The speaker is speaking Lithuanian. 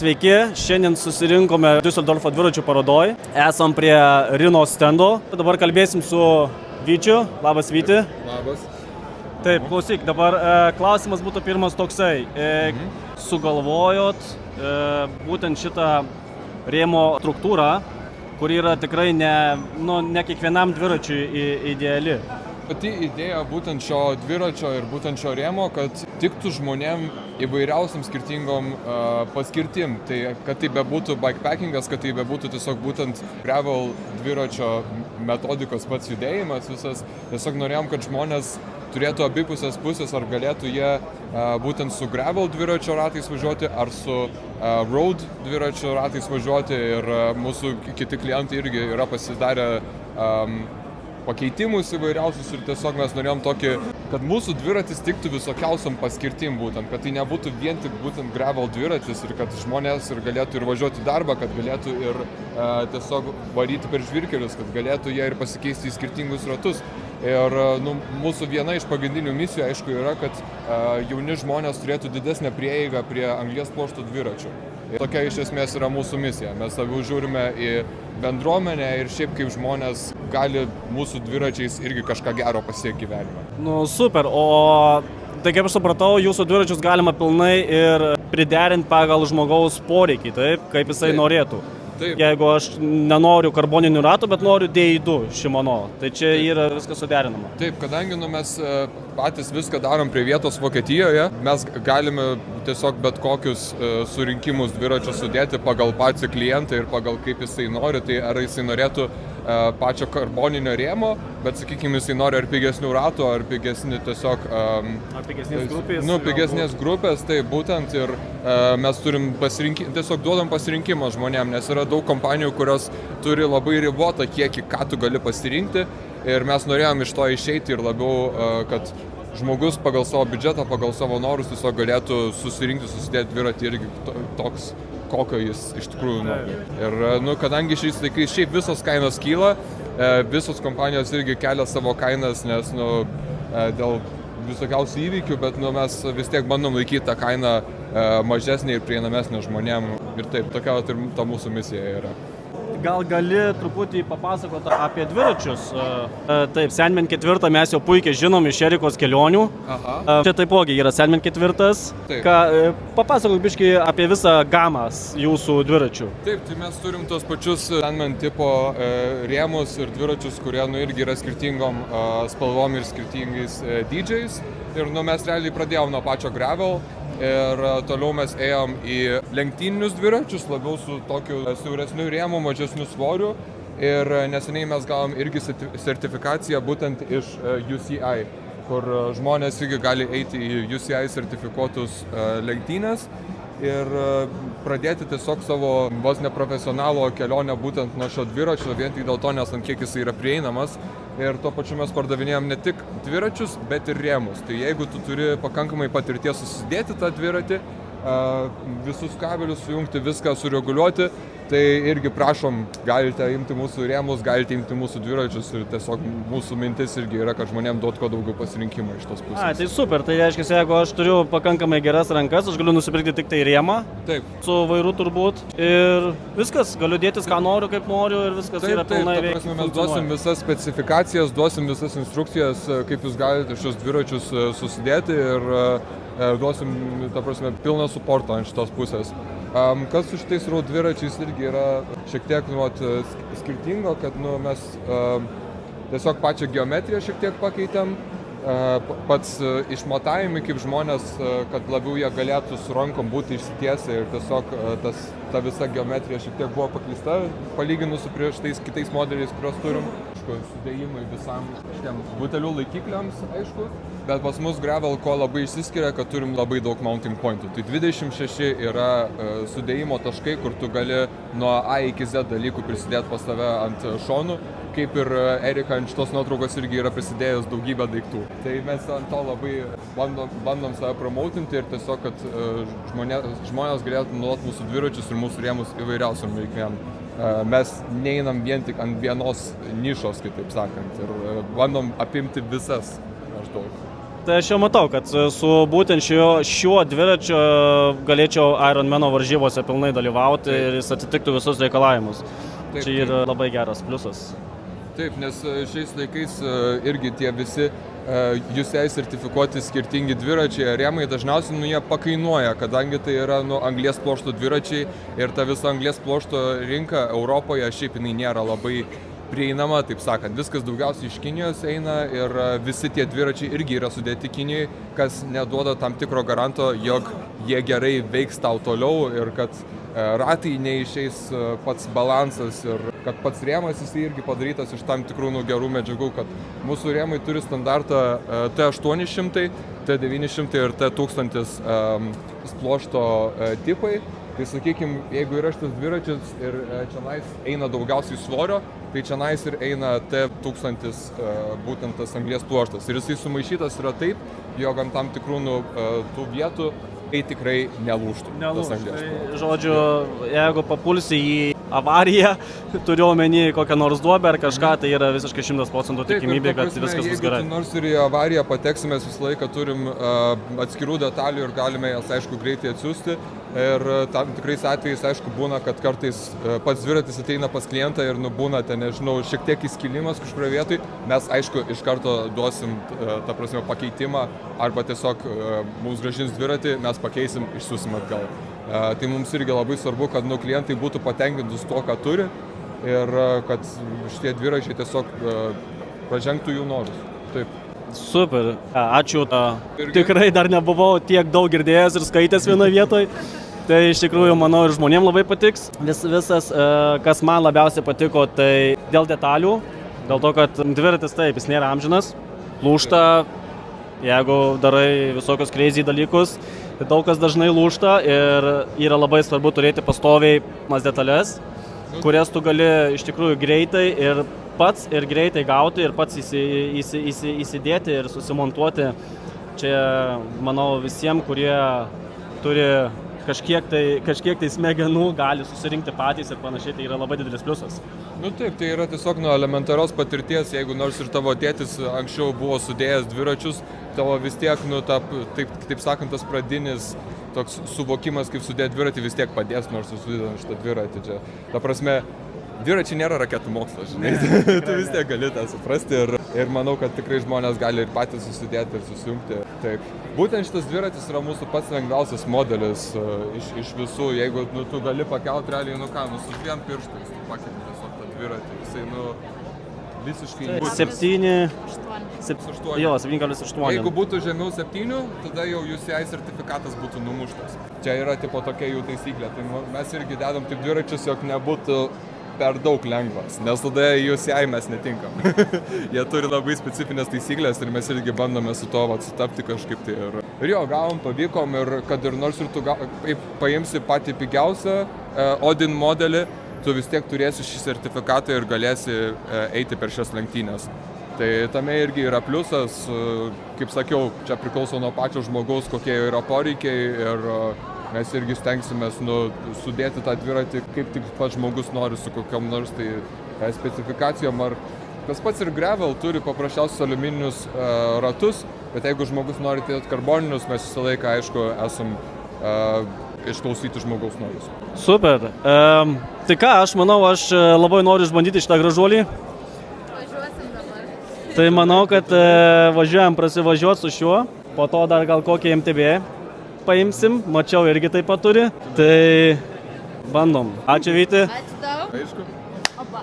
Sveiki, šiandien susirinkome Düsseldorfo dviračių parodoj. Esam prie Rino stendo. Dabar kalbėsim su Vyčiu. Labas, Vyti. Labas. Taip, klausyk, dabar klausimas būtų pirmas toksai. Sugalvojot būtent šitą rėmo struktūrą, kuri yra tikrai ne kiekvienam dviračiui ideali. Pati idėja būtent šio dviračio ir būtent šio rėmo, kad tiktų žmonėm įvairiausiam skirtingom paskirtim. Tai kad tai bebūtų bikepackingas, kad tai bebūtų tiesiog būtent gravel dviračio metodikos pats judėjimas visas. Tiesiog norėjom, kad žmonės turėtų abipusės pusės, ar galėtų jie būtent su gravel dviračio ratais važiuoti, ar su road dviračio ratais važiuoti. Ir mūsų kiti klientai irgi yra pasidarę pakeitimus įvairiausius ir tiesiog mes norėjom tokį, kad mūsų dviratis tiktų visokiausiam paskirtim būtent, kad tai nebūtų vien tik būtent gravel dviratis ir kad žmonės ir galėtų ir važiuoti į darbą, kad galėtų ir tiesiog varyti per žvyrkelius, kad galėtų jie ir pasikeisti į skirtingus ratus. Ir mūsų viena iš pagrindinių misijų, aišku, yra, kad jauni žmonės turėtų didesnę prieigą prie anglies pluošto dviračių. Ir tokia iš esmės yra mūsų misija. Mes labiau žiūrime į bendruomenę ir šiaip kaip žmonės gali mūsų dviračiais irgi kažką gero pasiekti gyvenime. Super, o tai kaip aš supratau, jūsų dviračius galima pilnai ir priderinti pagal žmogaus poreikį, taip, kaip jisai norėtų. Taip. Jeigu aš nenoriu karboninių ratų, bet noriu DI2 Shimano, tai čia yra viskas suderinama. Taip, kadangi mes patys viską darom prie vietos Vokietijoje, mes galime tiesiog bet kokius surinkimus dviračių sudėti pagal patį klientą ir pagal kaip jisai nori, tai ar jisai norėtų pačio karboninio rėmo, bet sakykime, jisai nori ar pigesnių ratų, ar pigesni tiesiog ar pigesnės grupės. Pigesnės grupės, tai būtent ir mes turim tiesiog duodam pasirinkimą žmonėm, nes yra daug kompanijų, kurios turi labai ribotą kiekį, ką tu gali pasirinkti, ir mes norėjom iš to išeiti ir labiau, kad žmogus pagal savo biudžetą, pagal savo norus tiesiog galėtų susidėti dviratį irgi toks, kokio jis iš tikrųjų nori. Ir kadangi šiais laikais šiaip visos kainos kyla, visos kompanijos irgi kelia savo kainas, nes dėl visokiausių įvykių, bet mes vis tiek bandom laikyti tą kainą mažesnė ir prieinamesnė žmonėm. Ir taip, tokia ir ta mūsų misija yra. Gal gali truputį papasakoti apie dviračius? Taip, Sandman 4 mes jau puikiai žinom iš Erikos kelionių. Aha. Čia taipogi yra Sandman 4. Taip. Papasakok biškį apie visą gamą jūsų dviračių. Taip, tai mes turim tos pačius Sandman tipo rėmus ir dviračius, kurie irgi yra skirtingom spalvom ir skirtingais dydžiais. Ir mes realiai pradėjom nuo pačio gravel. Ir toliau mes ėjom į lenktyninius dviračius, labiau su tokiu siauresniu rėmu, mažesniu svoriu. Ir neseniai mes gavom irgi sertifikaciją būtent iš UCI, kur žmonės irgi gali eiti į UCI sertifikuotus lenktynės ir pradėti tiesiog savo vos neprofesionalo kelionę būtent nuo šio dviračio, vien tik dėl to, nes ant kiek jis yra prieinamas. Ir tuo pačiu mes pardavinėjom ne tik dviračius, bet ir rėmus. Tai jeigu tu turi pakankamai patirties susidėti tą dviratį, visus kabelius sujungti, viską sureguliuoti, tai irgi prašom, galite imti mūsų rėmus, galite imti mūsų dviračius ir tiesiog mūsų mintis irgi yra, kad žmonėm duot kuo daugiau pasirinkimų iš tos pusės. Tai super, tai reiškia, jeigu aš turiu pakankamai geras rankas, aš galiu nusipirkti tik tai rėmą. Taip. Su vairu turbūt ir viskas, galiu dėtis ką noriu, kaip noriu ir viskas yra pilnai veikia. Mes duosim visas specifikacijas, duosim visas instrukcijas, kaip jūs galite šios dviračius susidėti ir duosim, pilną suportą ant šitos pusės. Kas su šitais road dviračiais irgi yra šiek tiek skirtingo, kad mes tiesiog pačią geometriją šiek tiek pakeitėm, pats išmatavimai kaip žmonės, kad labiau jie galėtų su rankom būti išsitiesę ir tiesiog ta visa geometrija šiek tiek buvo pakeista, palyginus su prieš tais kitais modeliais, kuriuos turim. Sudėjimai visam šitiem butelių laikikliams, aišku, bet pas mus gravel ko labai išsiskiria, kad turim labai daug mounting pointų. Tai 26 yra sudėjimo taškai, kur tu gali nuo A iki Z dalykų prisidėti pas tave ant šonų, kaip ir Erika ant šitos nuotraukos irgi yra prisidėjęs daugybę daiktų. Tai mes ant to labai bandom save promautinti ir tiesiog, kad žmonės galėtų naudoti mūsų dviračius ir mūsų rėmus įvairiausiam reikmėm. Mes neinam vien tik ant vienos nišos, kitaip sakant, ir bandom apimti visas maždaug. Tai aš jau matau, kad su būtent šiuo dviračiu galėčiau Ironmano varžybose pilnai dalyvauti ir jis atitiktų visus reikalavimus. Taip, Čia yra labai geras pliusas. Taip, nes šiais laikais irgi tie visi UCI sertifikuoti skirtingi dviračiai, rėmai dažniausiai jie pakainuoja, kadangi tai yra anglies pluošto dviračiai ir ta visa anglies pluošto rinka Europoje šiaip jinai nėra labai prieinama, taip sakant. Viskas daugiausiai iš Kinijos eina ir visi tie dviračiai irgi yra sudėti Kinijai, kas neduoda tam tikro garanto, jog jie gerai veiks tau toliau ir kad ratai neišeis pats balansas ir kad pats rėmas jis irgi padarytas iš tam tikrų gerų medžiagų, kad mūsų rėmai turi standartą T800, T900 ir T1000 pluošto tipai. Tai sakykime, jeigu yra šitas dviračius ir čionais eina daugiausiai svorio, tai čionais ir eina T1000 būtent tas anglies pluoštas. Ir jisai sumaišytas yra taip, jog ant tam tikrų tų vietų tai tikrai nelūžtų. Tai, žodžiu, jeigu papulsi į avariją, turiu omeny kokią nors duobę ar kažką, tai yra visiškai 100% tikimybė, kad viskas bus gerai. Jeigu nors ir į avariją pateksime, mes visą laiką turim atskirų detalių ir galime jas, aišku, greitai atsiųsti. Ir tam tikrais atvejais, aišku, būna, kad kartais pats dviratis ateina pas klientą ir būna, nežinau, šiek tiek įskilimas kažkurioje vietoj. Mes, aišku, iš karto duosim, ta prasme, pakeitimą arba tiesiog mums grąžins dviratį, mes pakeisim, išsiųsim atgal. Tai mums irgi labai svarbu, kad klientai būtų patenkintus to, ką turi ir kad šitie dviračiai tiesiog pažengtų jų norus. Taip. Super, ačiū. Tikrai dar nebuvau tiek daug girdėjęs ir skaitęs vienoje vietoje. Tai iš tikrųjų, manau, ir žmonėms labai patiks. Visas, kas man labiausiai patiko, tai dėl detalių. Dėl to, kad dviratis taip, jis nėra amžinas, lūžta, jeigu darai visokius crazy dalykus, tai daug kas dažnai lūžta ir yra labai svarbu turėti pastoviai detalės, kurias tu gali iš tikrųjų greitai ir greitai gauti ir pats įsidėti ir susimontuoti. Čia, manau, visiems, kurie turi kažkiek tai smegenų, gali susirinkti patys ir panašiai, tai yra labai didelis pliusas. Taip, tai yra tiesiog elementarios patirties, jeigu nors ir tavo tėtis anksčiau buvo sudėjęs dviračius, tavo vis tiek, taip sakant, tas pradinis toks suvokimas, kaip sudėti dviratį, vis tiek padės, nors sudėdant šitą dviratį čia. Ta prasme, dviračiai nėra raketų mokslas, žinai, tu vis tiek gali tą suprasti ir manau, kad tikrai žmonės gali ir patys susidėti ir susijungti. Taip. Būtent šitas dviratis yra mūsų pats lengviausias modelis iš visų, jeigu tu gali pakelt realiai, su 2 pirštais, tu pakeli tiesiog tą dviratį, jisai, visiškai... 7,8. Jeigu būtų žemiau 7, tada jau UCI sertifikatas būtų numuštas. Čia yra tokia jų taisyklė, tai mes irgi dedam taip dviračius, jog nebūtų per daug lengvas, nes tada UCI mes netinkam. Jie turi labai specifinės taisyklės ir mes irgi bandome su to sutapti kažkaip tai. Ir jo, pavykom ir kad ir nors ir tu paimsi patį pigiausią Odin modelį, tu vis tiek turėsi šį sertifikatą ir galėsi eiti per šias lenktynės. Tai tame irgi yra pliusas, kaip sakiau, čia priklauso nuo pačio žmogaus, kokie yra poreikiai ir mes irgi stengsimės sudėti tą dviratį, kaip tik pats žmogus nori su kokiam nors specifikacijom. Tas pats ir gravel turi paprasčiausius aliumininius ratus, bet jeigu žmogus nori turėti karboninius, mes visą laiką, aišku, esam išklausyti žmogaus norus. Super. Tai ką, aš manau, aš labai noriu išbandyti šitą gražuolį. Važiuosim dabar. Tai manau, kad važiuojam prasivažiuoti su šiuo, po to dar gal kokį MTB paimsim, mačiau irgi taip pat turi, tai bandom. Ačiū, Vyti. Ačiū tau. Aišku. Opa.